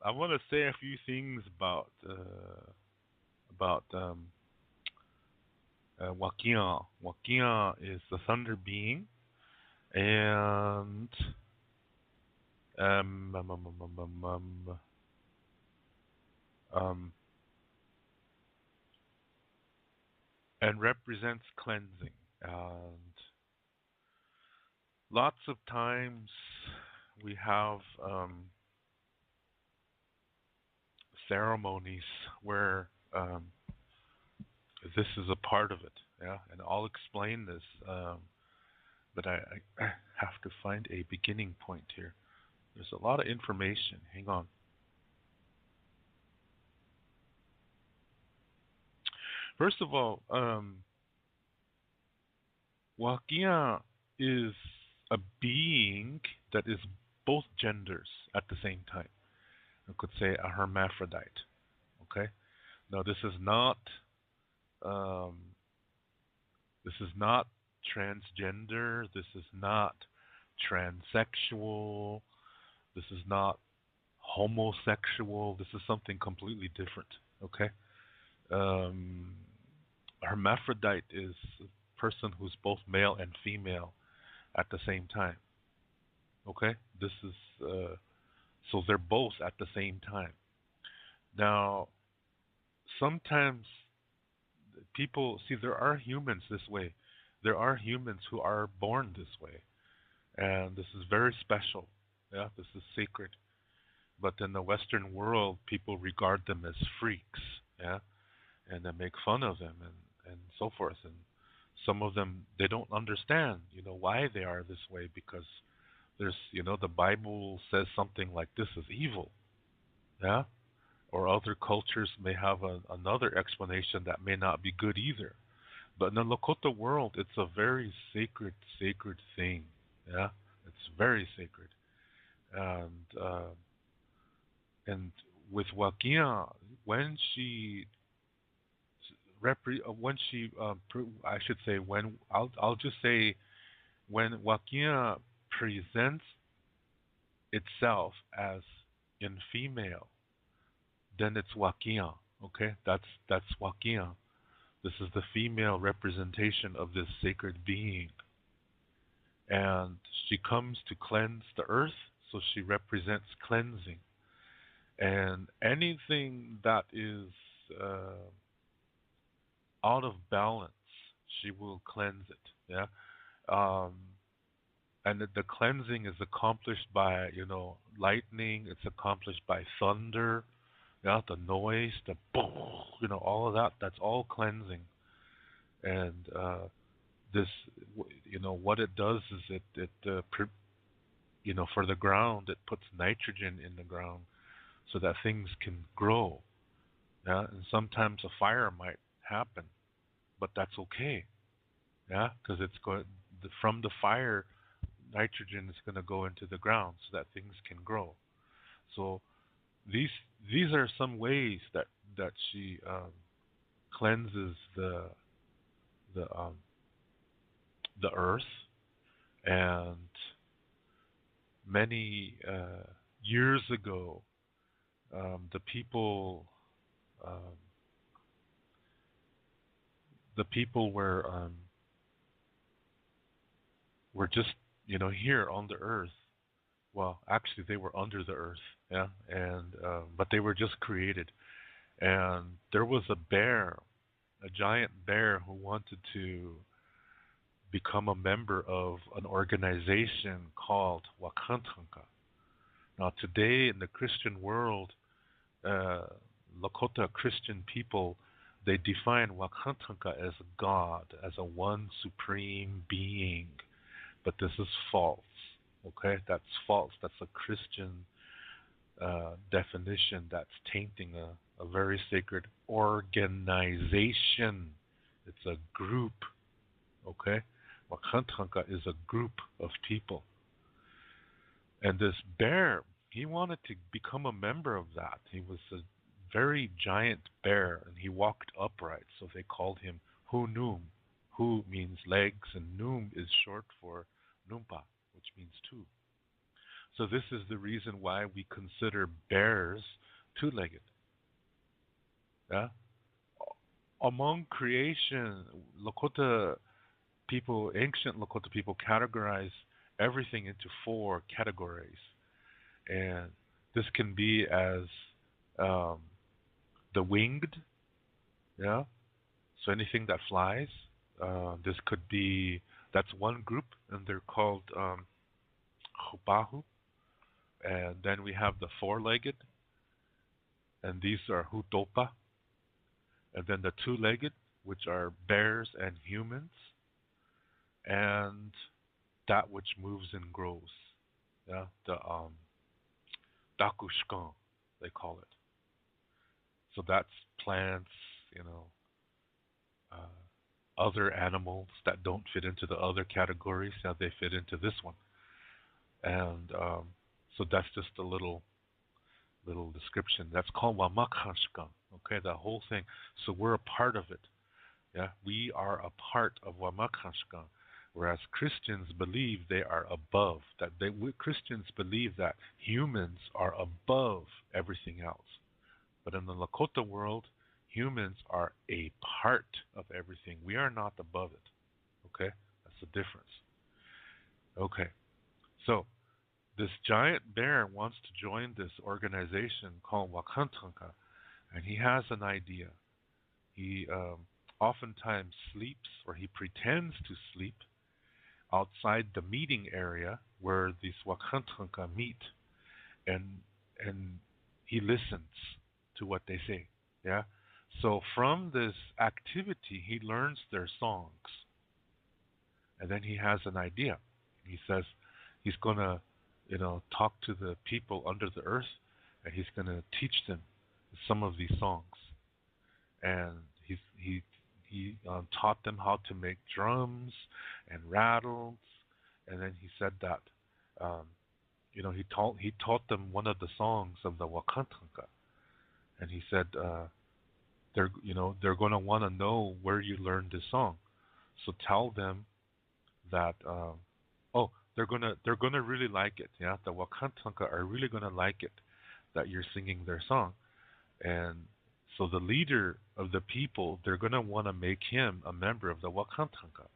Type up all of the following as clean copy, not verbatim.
I want to say a few things about Wakinyan. Wakinyan is the thunder being, and um, um, um, um, um, um, um, and represents cleansing. And lots of times we have ceremonies where this is a part of it. Yeah, and I'll explain this, but I have to find a beginning point here. There's a lot of information. Hang on. First of all, Wakia is a being that is both genders at the same time. I could say a hermaphrodite. Okay. Now um, this is not transgender. This is not transsexual. This is not homosexual. This is something completely different. Okay. Um, hermaphrodite is a person who's both male and female at the same time. Okay. This is so they're both at the same time. Now, sometimes people see there are humans this way. There are humans who are born this way, and this is very special. Yeah, this is sacred. But in the Western world, people regard them as freaks. Yeah, and they make fun of them and so forth. And some of them they don't understand, why they are this way because the Bible says something like this is evil. Yeah, or other cultures may have another explanation that may not be good either. But in the Lakota world, it's a very sacred, sacred thing. Yeah, it's very sacred, and uh, and with Wakia, when she when she I should say when I'll just say when Wakia presents itself as in female, then it's Wakia. Okay, that's Wakia. This is the female representation of this sacred being. And she comes to cleanse the earth, so she represents cleansing. And anything that is out of balance, she will cleanse it. Yeah. Um, and the cleansing is accomplished by, lightning, it's accomplished by thunder, yeah, the noise, the boom, all of that, that's all cleansing. And this, what it does is for the ground, it puts nitrogen in the ground so that things can grow. Yeah, and sometimes a fire might happen, but that's okay. Yeah, because it's going from the fire, nitrogen is going to go into the ground so that things can grow. So these these are some ways that she cleanses the the earth. And many years ago, the um, people were just here on the earth. Well, actually, they were under the earth, yeah, and but they were just created. And there was a bear, a giant bear, who wanted to become a member of an organization called Wakantanka. Now, today in the Christian world, uh, Lakota Christian people, they define Wakantanka as God, as a one supreme being. But this is false. Okay, that's false. That's a Christian definition that's tainting a very sacred organization. It's a group. Okay, Wakantanka is a group of people. And this bear, he wanted to become a member of that. He was a very giant bear, and he walked upright, so they called him Hunum. Hu means legs, and Num is short for Numpa, which means two. So this is the reason why we consider bears two-legged. Yeah. Among creation, Lakota people, ancient Lakota people, categorize everything into four categories, and this can be as um, the winged, yeah. So anything that flies. This could be that's one group, and they're called Hupahu. And then we have the four-legged, and these are Hutopa. And then the two-legged, which are bears and humans, and that which moves and grows. Yeah, the dakushkan, they call it. So that's plants, you know, other animals that don't fit into the other categories. Now they fit into this one, and so that's just a little description. That's called wamakashkan. Okay, the whole thing. So we're a part of it. Yeah, we are a part of wamakashkan. Whereas Christians believe they are above. Christians believe that humans are above everything else. But in the Lakota world, humans are a part of everything. We are not above it. Okay, that's the difference. Okay, so this giant bear wants to join this organization called Wakantanka, and he has an idea. He oftentimes sleeps, or he pretends to sleep, outside the meeting area where these Wakantanka meet, and and he listens to what they say. Yeah. So from this activity, he learns their songs, and then he has an idea. He says he's gonna, talk to the people under the earth, and he's gonna teach them some of these songs. And he taught them how to make drums and rattles, and then he said that, um, he taught them one of the songs of the Wakantanka, and he said they're gonna want to know where you learned this song, so tell them that they're gonna really like it. Yeah, the Wakantanka are really gonna like it that you're singing their song, and so the leader of the people, they're gonna want to make him a member of the Wakantanka.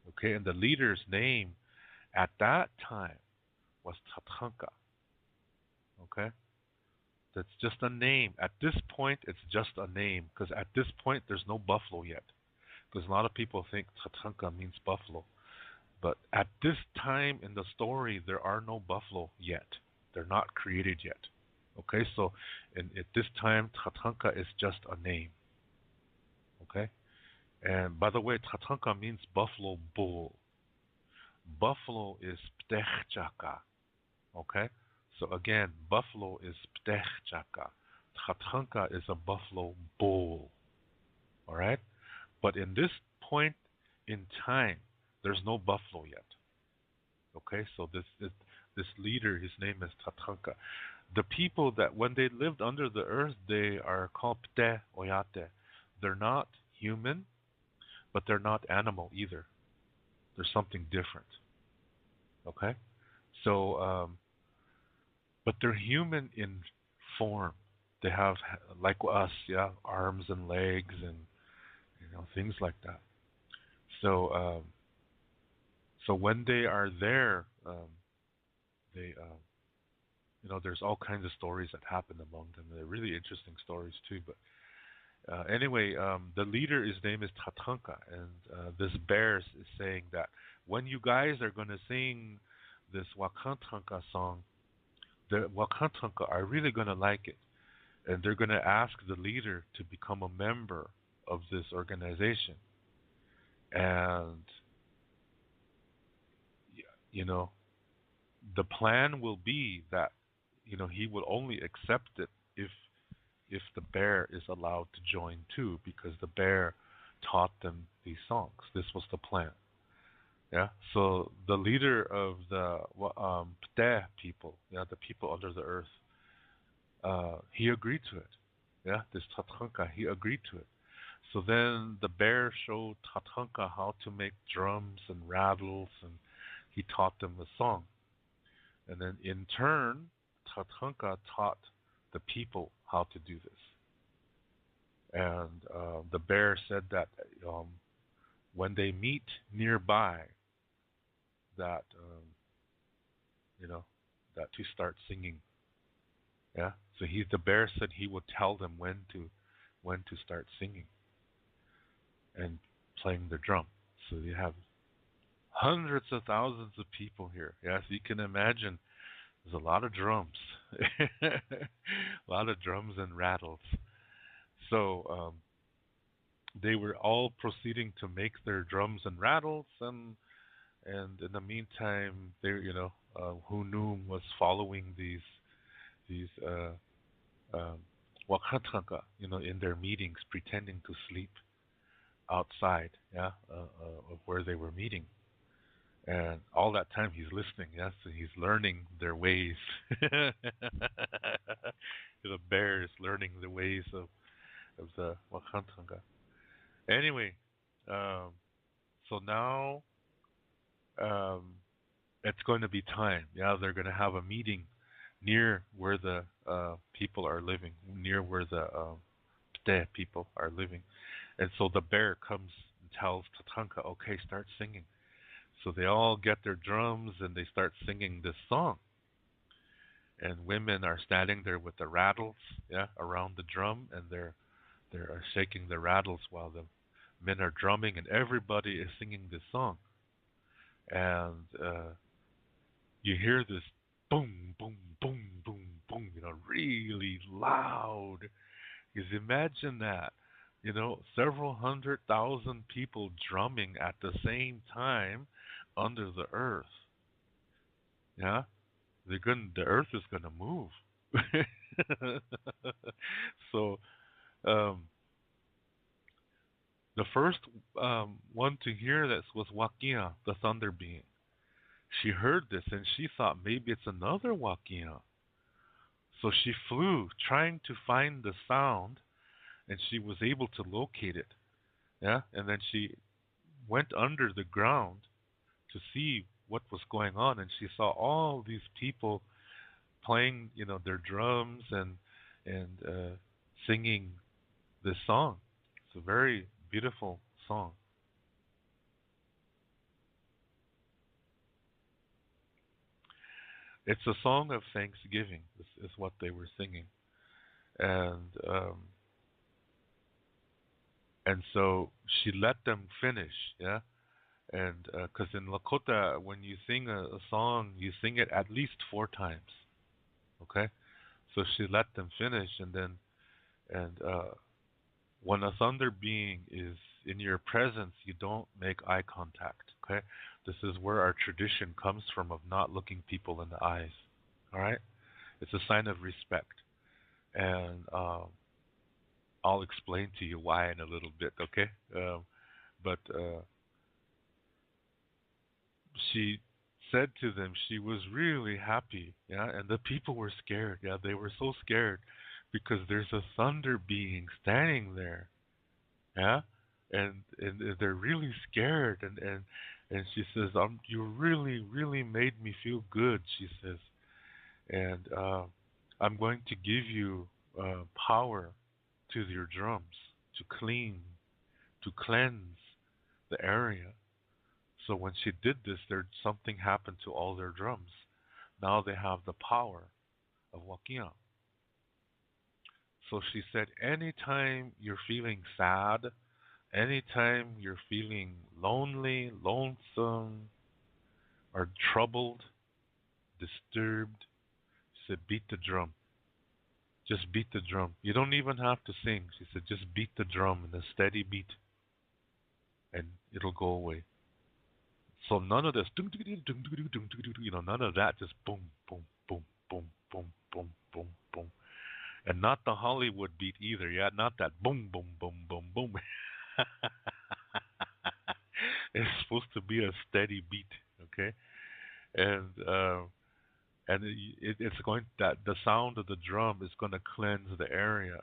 Okay, and the leader's name at that time was Tatanka. Okay, that's just a name. At this point, it's just a name because at this point there's no buffalo yet. Because a lot of people think Tatanka means buffalo. But at this time in the story, there are no buffalo yet. They're not created yet. Okay, so at this time, Tatanka is just a name. Okay, and by the way, Tatanka means buffalo bull. Buffalo is Ptechchaka. Okay, so again, buffalo is Ptechchaka. Tatanka is a buffalo bull. All right, but in this point in time, there's no buffalo yet. Okay, so this leader, his name is Tatanka. The people that when they lived under the earth, they are called Pte Oyate. They're not human, but they're not animal either. They're something different. Okay, so but they're human in form. They have like us, yeah, arms and legs and things like that. So so when they are there, they there's all kinds of stories that happen among them. They're really interesting stories too. But anyway, the leader, his name is Tatanka, and this bear is saying that when you guys are going to sing this Wakantanka song, the Wakantanka are really going to like it, and they're going to ask the leader to become a member of this organization. And you know, the plan will be that he will only accept it if the bear is allowed to join too, because the bear taught them these songs. This was the plan. Yeah. So the leader of the Pte people, yeah, the people under the earth, he agreed to it. Yeah, this Tatanka, he agreed to it. So then the bear showed Tatanka how to make drums and rattles, and he taught them the song. And then in turn, Tatanka taught the people how to do this. And the bear said that um, when they meet nearby, that you know, that to start singing. Yeah. So the bear said he would tell them when to start singing and playing the drum. So you have hundreds of thousands of people here. Yes, you can imagine there's a lot of drums, a lot of drums and rattles. So they were all proceeding to make their drums and rattles, and in the meantime, they Hunum was following these Wakatanka, in their meetings, pretending to sleep outside, yeah, of where they were meeting. And all that time he's listening, yes, and he's learning their ways. The bear is learning the ways of the Wakantanga. Anyway, um, so now um, it's going to be time. Yeah, they're going to have a meeting near where the people are living, near where the Pte people are living. And so the bear comes and tells Tatanka, okay, start singing. So they all get their drums and they start singing this song. And women are standing there with the rattles, yeah, around the drum, and they are shaking the rattles while the men are drumming, and everybody is singing this song. And you hear this boom, boom, boom, boom, boom, really loud. Because imagine that, several 100,000 people drumming at the same time under the earth. Yeah, the earth is gonna move. So um, the first one to hear this was Wakinyan, the thunder being. She heard this and she thought maybe it's another Wakinyan. So she flew, trying to find the sound, and she was able to locate it. Yeah, and then she went under the ground to see what was going on, and she saw all these people playing, their drums and singing this song. It's a very beautiful song. It's a song of thanksgiving. Is what they were singing, and so she let them finish. Yeah, and because in Lakota, when you sing a song, you sing it at least 4 times. Okay, so she let them finish, and then and when a thunder being is in your presence, you don't make eye contact. Okay, this is where our tradition comes from of not looking people in the eyes. All right, it's a sign of respect, and I'll explain to you why in a little bit. Okay, but she said to them she was really happy, yeah, and the people were scared, yeah, they were so scared because there's a thunder being standing there, yeah, and they're really scared, and she says, you really made me feel good, she says, and I'm going to give you power to your drums to clean, to cleanse the area. So when she did this, there something happened to all their drums. Now they have the power of Wakiyan. So she said, anytime you're feeling sad, anytime you're feeling lonely, lonesome, or troubled, disturbed, she said, beat the drum. Just beat the drum. You don't even have to sing. She said, just beat the drum in a steady beat, and it'll go away. So none of this, none of that. Just boom, boom, boom, boom, boom, boom, boom, boom, and not the Hollywood beat either. Yeah, not that boom, boom, boom, boom, boom. It's supposed to be a steady beat, okay? And it's going that the sound of the drum is going to cleanse the area.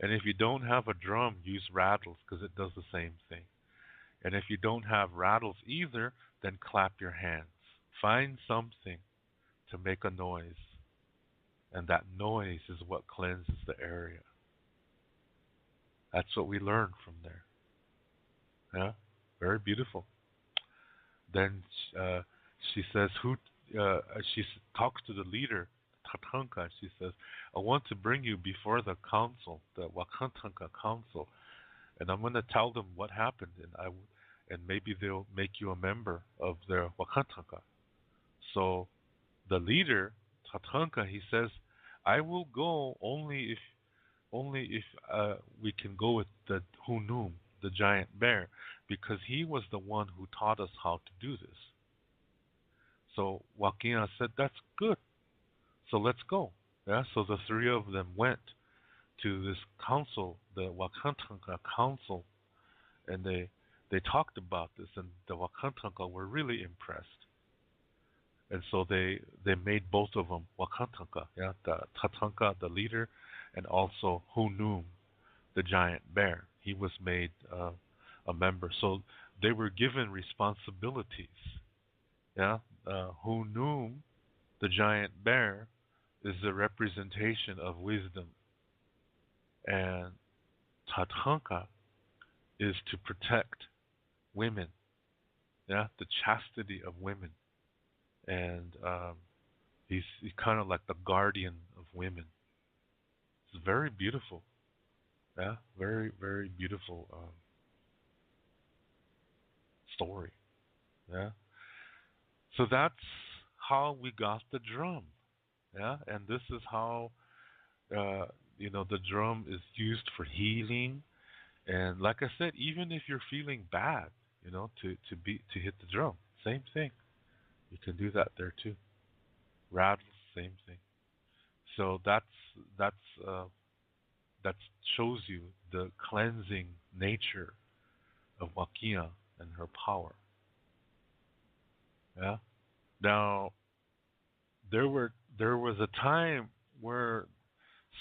And if you don't have a drum, use rattles because it does the same thing. And if you don't have rattles either, then clap your hands. Find something to make a noise, and that noise is what cleanses the area. That's what we learn from there. Yeah, very beautiful. Then uh, she says, "Who?" She talks to the leader, Tatanka. She says, "I want to bring you before the council, the Wakantanka council, and I'm going to tell them what happened, and maybe they'll make you a member of their Wakantanka." So the leader, Tatanka, he says, "I will go only if we can go with the Hunum, the giant bear, because he was the one who taught us how to do this." So Wakinyan said, "That's good. So let's go." Yeah. So the three of them went to this council, the Wakantanka council, and they talked about this, and the Wakantanka were really impressed, and so they made both of them Wakantanka. Yeah, the Tatanka, the leader, and also Hunum, the giant bear. He was made a member. So they were given responsibilities. Yeah, Hunum, the giant bear, is the representation of wisdom, and Tatanka is to protect women. Yeah, the chastity of women, and he's kind of like the guardian of women. It's very beautiful. Yeah, very very beautiful story. Yeah. So that's how we got the drum. Yeah, and this is how uh, the drum is used for healing. And like I said, even if you're feeling bad, to hit the drum, same thing. You can do that there too. Rattle, same thing. So that's uh, that shows you the cleansing nature of Wakia and her power. Yeah. Now there was a time where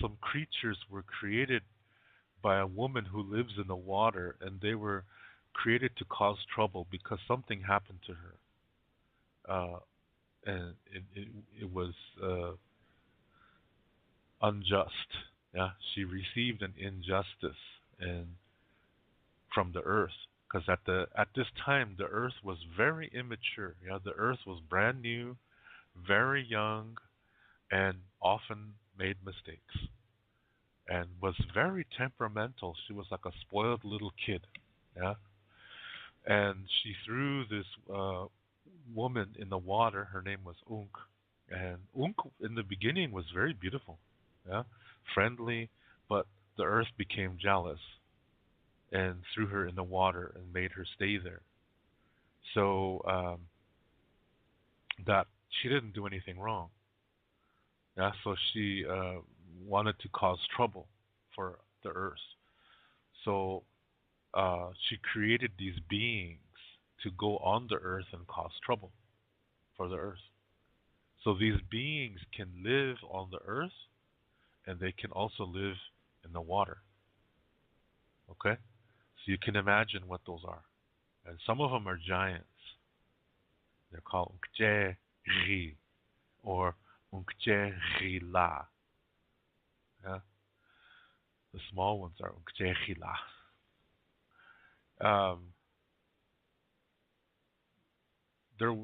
some creatures were created by a woman who lives in the water, and they were created to cause trouble because something happened to her, and it was unjust. Yeah, she received an injustice and from the earth, because at this time the earth was very immature. Yeah, the earth was brand new, very young, and often made mistakes, and was very temperamental. She was like a spoiled little kid. Yeah, and she threw this woman in the water. Her name was Unk, and Unk in the beginning was very beautiful, yeah, friendly, but the earth became jealous and threw her in the water and made her stay there. So that she didn't do anything wrong. Yeah, so she wanted to cause trouble for the earth. So she created these beings to go on the earth and cause trouble for the earth. So these beings can live on the earth, and they can also live in the water. Okay? So you can imagine what those are. And some of them are giants. They're called Unkje or Unkje La. Yeah? The small ones are Unkje La. There,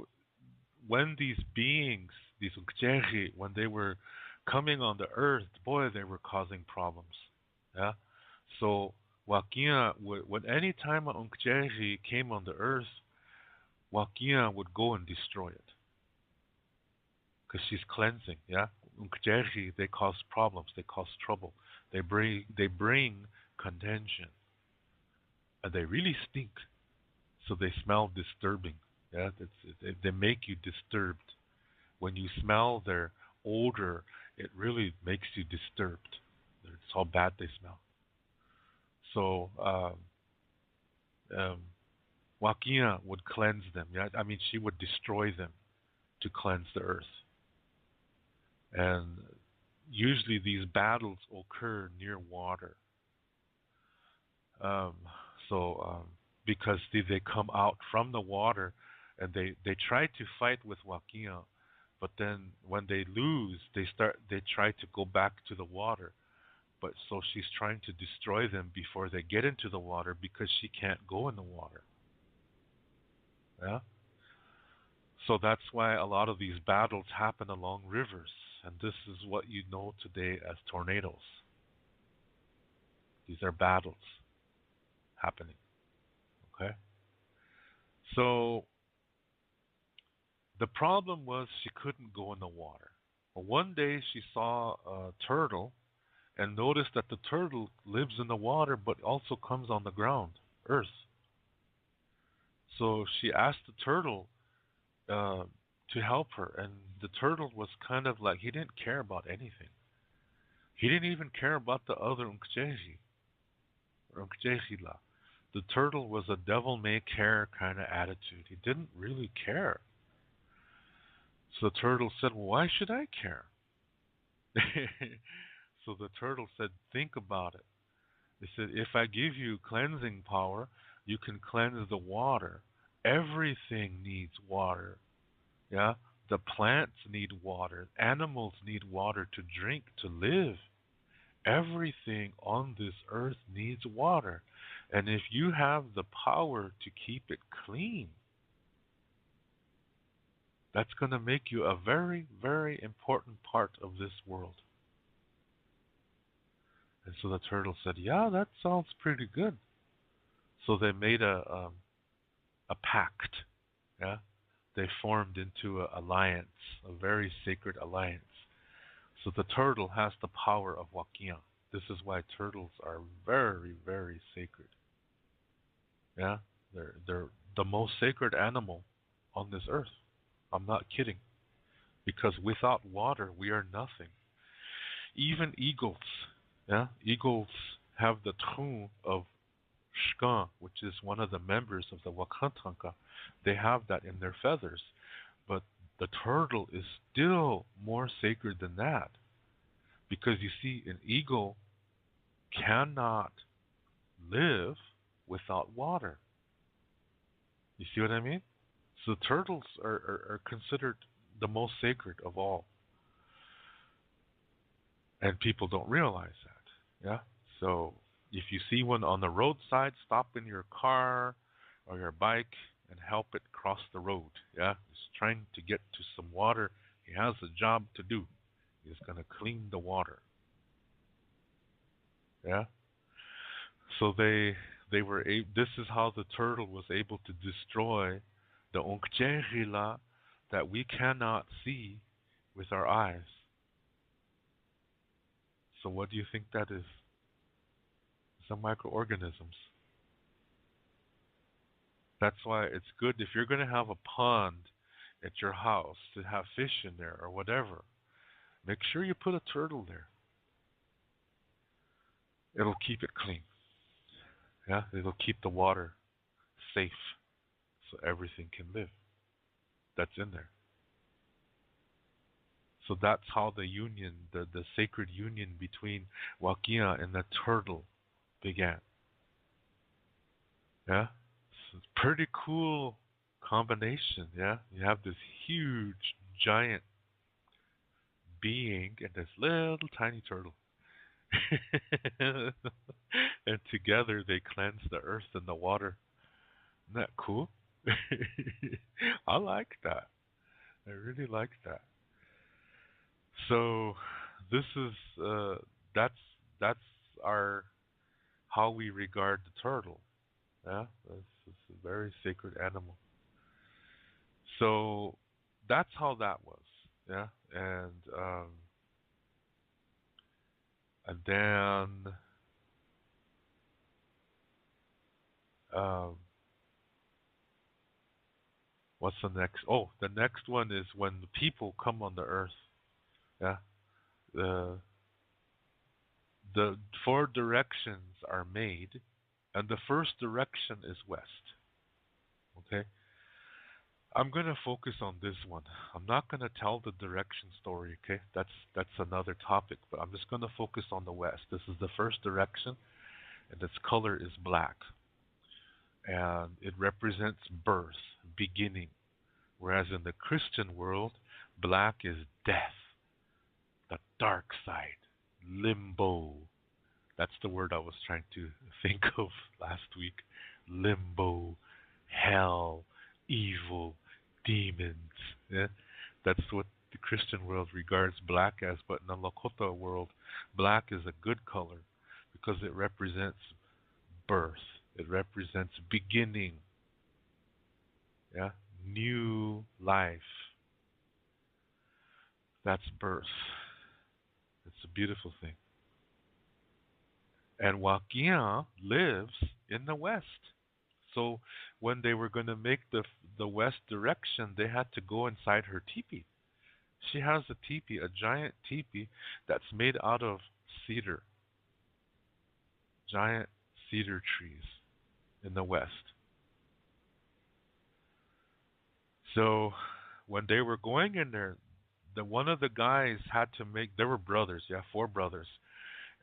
when these beings, these Unkje, when they were coming on the earth, boy, they were causing problems. Yeah? So Wakia would, when any time an Unkje came on the earth, Wakia would go and destroy it because she's cleansing. Yeah, Unkjerhi, they cause problems, they cause trouble, they bring contention, and they really stink. So they smell disturbing. Yeah, they make you disturbed. When you smell their odor, it really makes you disturbed. It's how bad they smell. So um, Wakia would cleanse them. Yeah, I mean she would destroy them to cleanse the earth. And usually these battles occur near water. Um, so because they come out from the water and they try to fight with Wakia, But then when they lose, they try to go back to the water. But so she's trying to destroy them before they get into the water because she can't go in the water. Yeah? So that's why a lot of these battles happen along rivers. And this is what you know today as tornadoes. These are battles happening. Okay? So the problem was she couldn't go in the water. But one day she saw a turtle and noticed that the turtle lives in the water but also comes on the ground, earth. So she asked the turtle to help her, and the turtle was kind of like he didn't care about anything. He didn't even care about the other Unkjeji or Unkjejila. The turtle was a devil may care kind of attitude. He didn't really care. So the turtle said, well, why should I care? So the turtle said, think about it. It said, if I give you cleansing power, you can cleanse the water. Everything needs water. Yeah? The plants need water. Animals need water to drink, to live. Everything on this earth needs water. And if you have the power to keep it clean, that's going to make you a very, very important part of this world. And so the turtle said, yeah, that sounds pretty good. So they made a pact. Yeah? They formed into an alliance, a very sacred alliance. So the turtle has the power of Wakinyan. This is why turtles are very, very sacred. Yeah? They're the most sacred animal on this earth. I'm not kidding. Because without water, we are nothing. Even eagles, yeah? Eagles have the tune of Shkan, which is one of the members of the Wakantanka. They have that in their feathers. But the turtle is still more sacred than that. Because you see, an eagle cannot live without water. You see what I mean? So turtles are considered the most sacred of all. And people don't realize that. Yeah? So if you see one on the roadside, stop in your car or your bike and help it cross the road. Yeah? He's trying to get to some water. He has a job to do. He's going to clean the water. Yeah? So they were this is how the turtle was able to destroy the Onkchehila that we cannot see with our eyes. So what do you think that is? Some microorganisms. That's why it's good if you're going to have a pond at your house to have fish in there or whatever. Make sure you put a turtle there. It'll keep it clean. Yeah, it'll keep the water safe so everything can live. That's in there. So that's how the union, the sacred union between Wakia and the turtle began. Yeah? So it's a pretty cool combination, yeah? You have this huge, giant being and this little tiny turtle. And together they cleanse the earth and the water. Isn't that cool? I like that. I really like that. So this is that's that's our how we regard the turtle. Yeah, it's a very sacred animal. So that's how that was. Yeah, and then um, what's the next? Oh, the next one is when the people come on the earth. Yeah, the the four directions are made, and the first direction is west. Okay, I'm gonna focus on this one. I'm not gonna tell the direction story. Okay, that's another topic. But I'm just gonna focus on the west. This is the first direction, and its color is black, and it represents birth, beginning. Whereas in the Christian world, Black is death, the dark side, limbo. That's the word I was trying to think of last week. Limbo, hell, evil, demons. Yeah? That's what the Christian world regards black as, but in the Lakota world, black is a good color because it represents birth. It represents beginning. Yeah? New life. That's birth. It's a beautiful thing. And Wakinyan lives in the west. So when they were going to make the west direction, they had to go inside her teepee. She has a teepee, a giant teepee that's made out of cedar, giant cedar trees in the west. So when they were going in there, the one of the guys had to make. There were brothers, yeah, four brothers,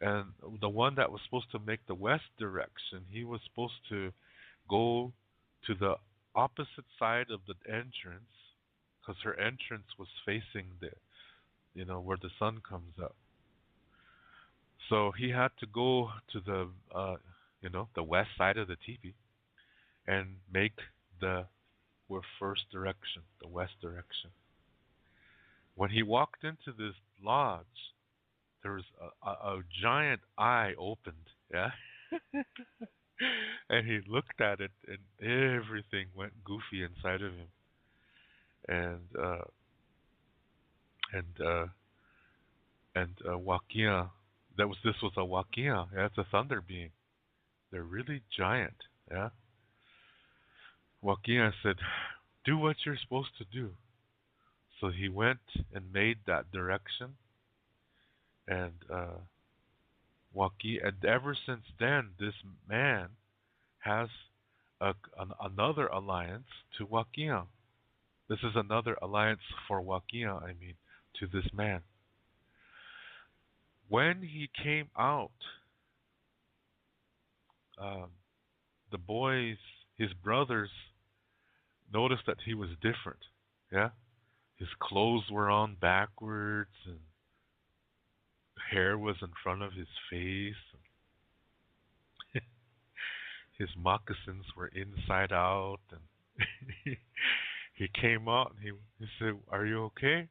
and the one that was supposed to make the west direction, he was supposed to go to the opposite side of the entrance because her entrance was facing the, where the sun comes up. So he had to go to the, the west side of the teepee and make the first direction, the west direction. When he walked into this lodge, there was a giant eye opened, yeah? And he looked at it, and everything went goofy inside of him. And and uh, Wakia, this was a Wakia. Yeah, it's a thunder being. They're really giant. Yeah. Wakia said, "Do what you're supposed to do." So he went and made that direction, and and ever since then, this man has another alliance to Wakia. This is another alliance for Wakia, to this man. When he came out, um, the boys, his brothers, noticed that he was different. Yeah, his clothes were on backwards, and hair was in front of his face. His moccasins were inside out, and he came out and he said, "Are you okay?"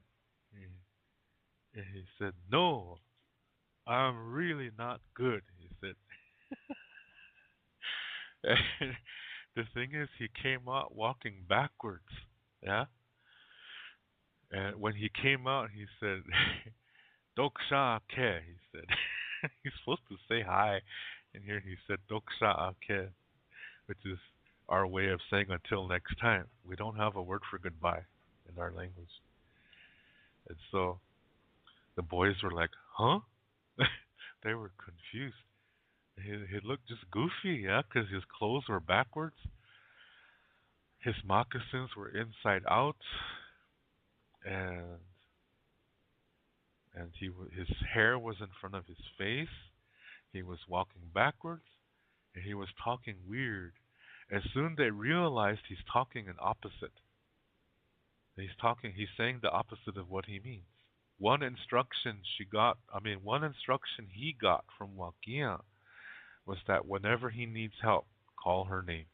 And he said, "No, I'm really not good." He said. And the thing is, he came out walking backwards. Yeah. And when he came out, he said, "Doksha ke." He said, he's supposed to say hi, and here he said, "Doksha ke," which is our way of saying until next time. We don't have a word for goodbye in our language. And so the boys were like, "Huh?" They were confused. He looked just goofy, yeah, because his clothes were backwards. His moccasins were inside out, and his hair was in front of his face. He was walking backwards, and he was talking weird. As soon they realized he's talking an opposite. He's saying the opposite of what he means. One instruction he got from Wakia was that whenever he needs help, call her name.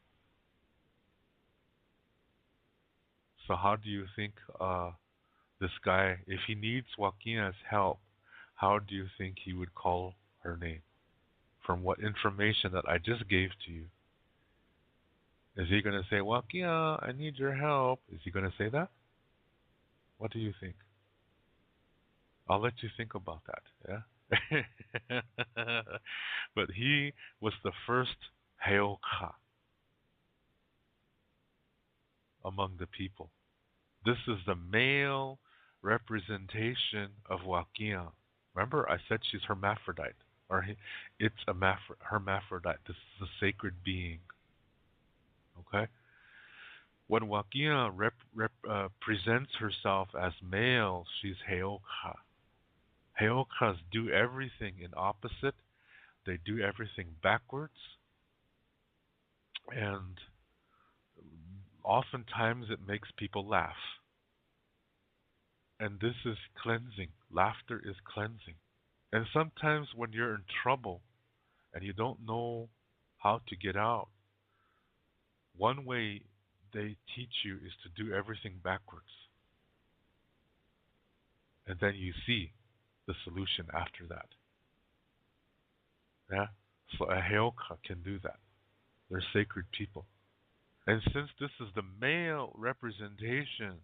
So how do you think this guy, if he needs Wakia's help, how do you think he would call her name? From what information that I just gave to you. Is he going to say, "Wakia, I need your help"? Is he going to say that? What do you think? I'll let you think about that, yeah? But he was the first Heyoka among the people. This is the male representation of Wakia. Remember, I said she's hermaphrodite, it's a hermaphrodite. This is a sacred being. Okay. When Wakia presents herself as male, she's Heyoka. Heyokas do everything in opposite. They do everything backwards, and oftentimes it makes people laugh. And this is cleansing. Laughter is cleansing. And sometimes when you're in trouble and you don't know how to get out, one way they teach you is to do everything backwards. And then you see the solution after that. Yeah? So a Heyoka can do that. They're sacred people. And since this is the male representation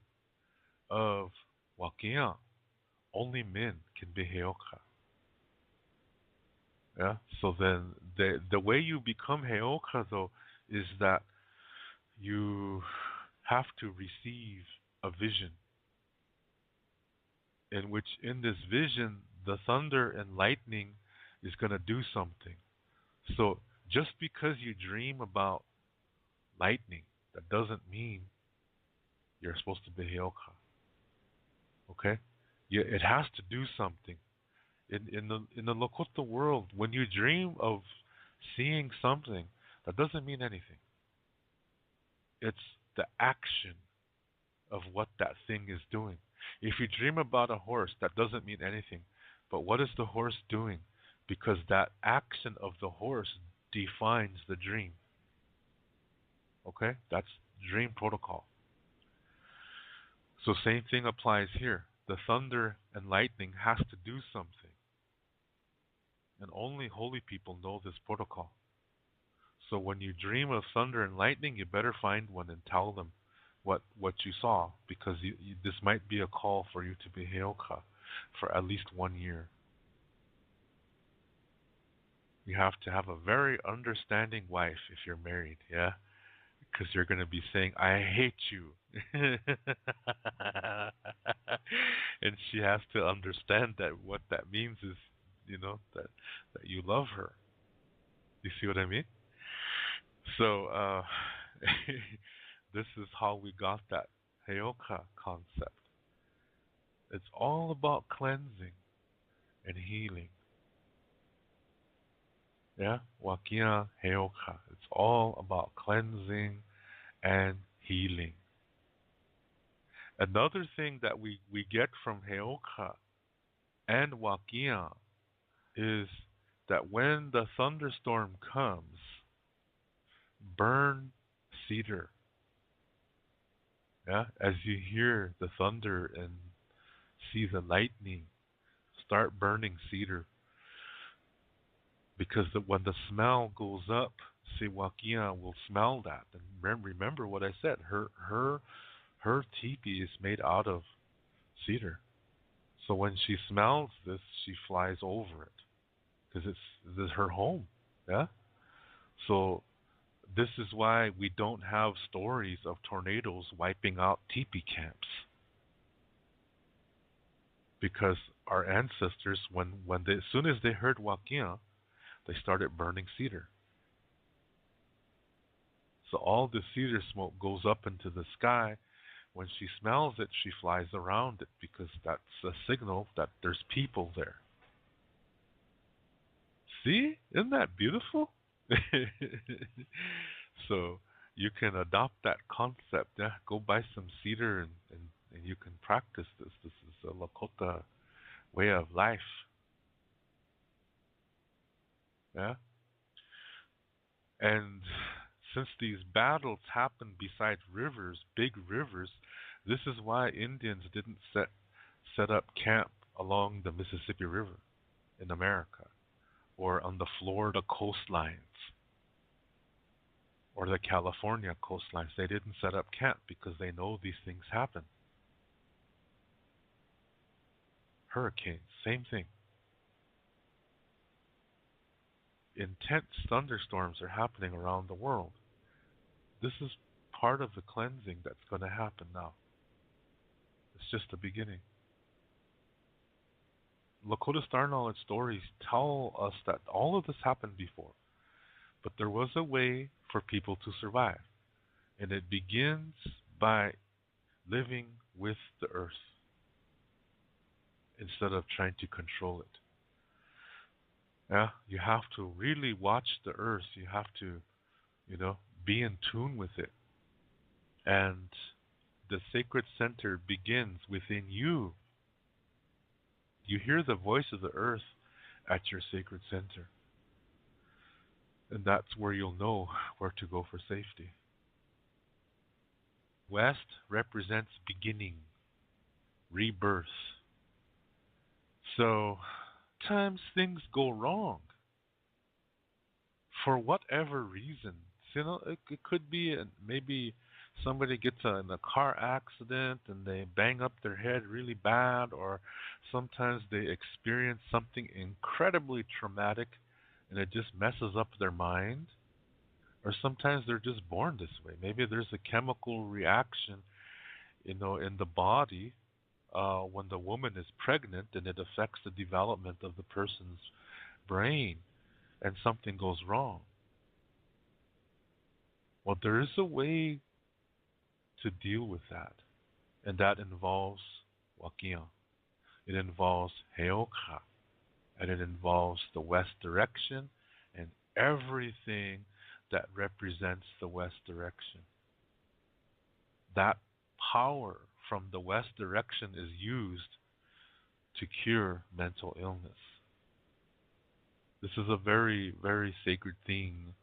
of Wakinyan, only men can be Heyoka. Yeah. So then the way you become Heyoka though is that you have to receive a vision in which in this vision the thunder and lightning is gonna do something. So just because you dream about lightning, that doesn't mean you're supposed to be Heyoka. Okay? Yeah, it has to do something. In the Lakota world, when you dream of seeing something, that doesn't mean anything. It's the action of what that thing is doing. If you dream about a horse, that doesn't mean anything. But what is the horse doing? Because that action of the horse defines the dream. Okay? That's dream protocol. So same thing applies here. The thunder and lightning has to do something. And only holy people know this protocol. So when you dream of thunder and lightning, you better find one and tell them what you saw, because this might be a call for you to be Heyoka for at least 1 year. You have to have a very understanding wife if you're married, yeah? Because you're going to be saying, I hate you. And she has to understand that what that means is, that you love her. You see what I mean? So, this is how we got that Heyoka concept. It's all about cleansing and healing. Yeah? Wakinyan Heyoka. It's all about cleansing and healing. Another thing that we get from Heyoka and Wakinyan is that when the thunderstorm comes, burn cedar. Yeah? As you hear the thunder and see the lightning, start burning cedar. Because when the smell goes up, Wakinyan will smell that. And remember what I said. Her teepee is made out of cedar. So when she smells this, she flies over it because this is her home. Yeah. So this is why we don't have stories of tornadoes wiping out teepee camps, because our ancestors, as soon as they heard Wakinyan, they started burning cedar. So all the cedar smoke goes up into the sky. When she smells it, she flies around it because that's a signal that there's people there. See? Isn't that beautiful? So you can adopt that concept. Yeah? Go buy some cedar and you can practice this. This is a Lakota way of life. Yeah? And since these battles happen beside rivers, big rivers, this is why Indians didn't set up camp along the Mississippi River in America, or on the Florida coastlines, or the California coastlines. They didn't set up camp because they know these things happen. Hurricanes, same thing. Intense thunderstorms are happening around the world. This is part of the cleansing that's going to happen now. It's just the beginning. Lakota Star Knowledge stories tell us that all of this happened before, but there was a way for people to survive. And it begins by living with the earth instead of trying to control it. Yeah, you have to really watch the earth. You have to, be in tune with it. And the sacred center begins within you You hear the voice of the earth at your sacred center. And that's where you'll know where to go for safety. West represents beginning, rebirth. So, sometimes things go wrong for whatever reason. You know, it could be maybe somebody gets in a car accident and they bang up their head really bad, or sometimes they experience something incredibly traumatic and it just messes up their mind. Or sometimes they're just born this way. Maybe there's a chemical reaction, in the body when the woman is pregnant, and it affects the development of the person's brain, and something goes wrong. Well, there is a way to deal with that, and that involves Wakinyan. It involves Heyoka, and it involves the west direction and everything that represents the west direction. That power from the west direction is used to cure mental illness. This is a very, very sacred thing